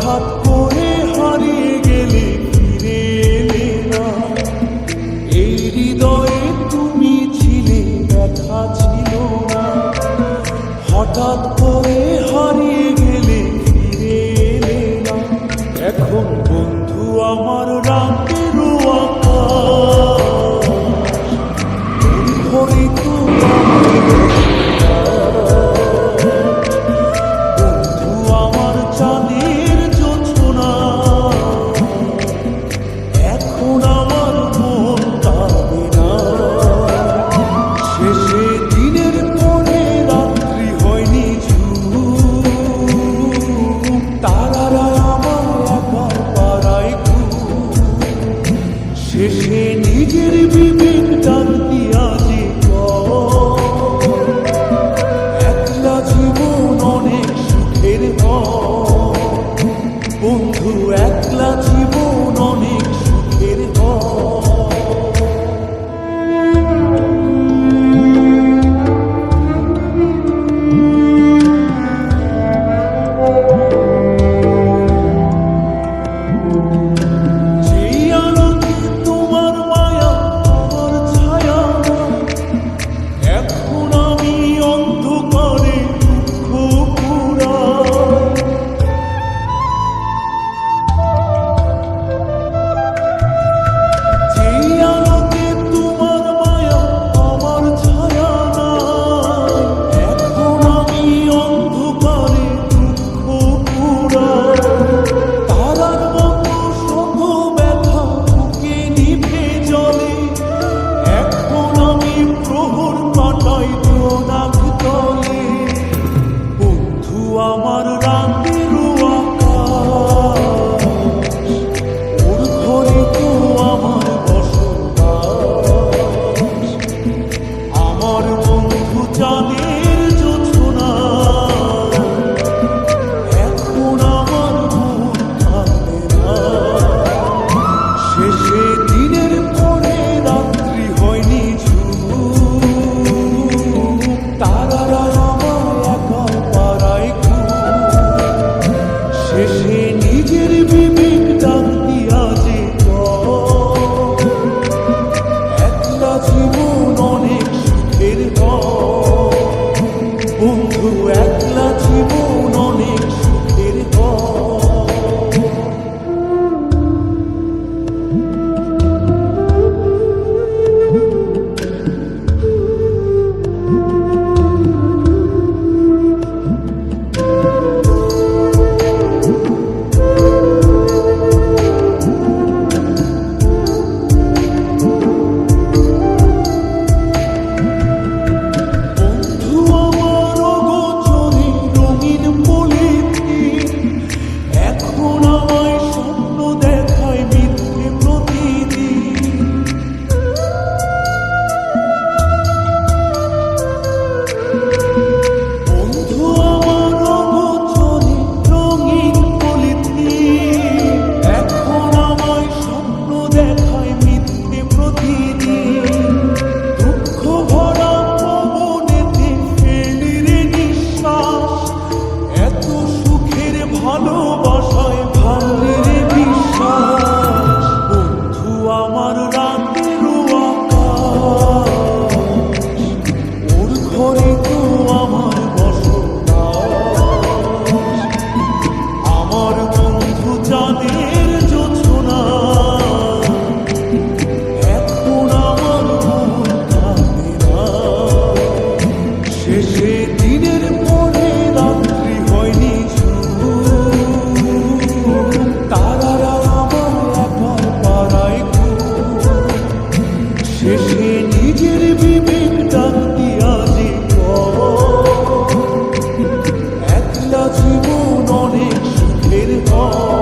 হঠাৎ করে হারিয়ে গেলে ফিরে এলে না। এই হৃদয়ে তুমি ছিলে, ব্যথা ছিল না। হঠাৎ করে হারিয়ে গেলে ফিরে এলে না। এখন বন্ধু আমার রাতের আকাশ, ভরে বন্ধু আমার চাঁদের জোছনা। এখন আমার মন কাঁদে না। শেষে দিনের পরে রাত্রি হয়নি ঝুম, তারারা আমার একা পাড়ায় ঘুম। শেষে নিজের বিবেক ডাক দিয়া যে একলা জীবন অনেক সুখের হয় বন্ধু, একলা জীবন অনেক সুখের হয়। যেই আলোতে তোমার মায়া আমার ছায়া, এখন আমি অন্ধকারে দুঃখ পুরাই। যেই আলোতে তোমার মায়া আমার ছায়া নাই, এখন আমি অন্ধকারে দুঃখ পুরাই। তারার মতো শত ব্যথা বুকে নিভে জ্বলে, এখন আমি প্রহর কাটাই জোনাক তলে। বন্ধু আমার রাতের আকাশ, ওর ঘরে তো আমার বসবাস। আমার বন্ধু চাঁদের জোছনা, এখন আমার মন কাঁদে না। শেষে দিনের পরে রাত্রি হয়নি ঝুম, তারারা আমার একা পাড়ায় ঘুম। শেষে নিজের বিবেক ডাক দিয়া যে একলা জীবন অনেক সুখের হয় বন্ধু, একলা জীবন অনেক সুখের হয়। বন্ধু আমার অগোচরে রঙিন পলিথিন, এখন আমায় স্বপ্ন দেখায় মিথ্যে প্রতিদিন। বন্ধু আমার অগোচরে রঙিন পলিথিন, এখন আমায় স্বপ্ন দেখায় মিথ্যে প্রতিদিন। দুঃখ ভরা পবনেতে ফেলি রে নিঃশ্বাস, এত সুখের ভালোবাসায় ভাঙলে রে বিশ্বাস। বন্ধু আমার রাতের আকাশ, ওর ঘরে তো আমার বসবাস। আমার বন্ধু চাঁদের জোছনা, এখন আমার মন কাঁদে না। শেষে দিনের পরে রাত্রি হয়নি ঝুম, তারারা আমার একা পাড়ায় ঘুম। শেষে নিজের বিবেক ডাক দিয়া যে একলা জীবন অনেক সুখের হয়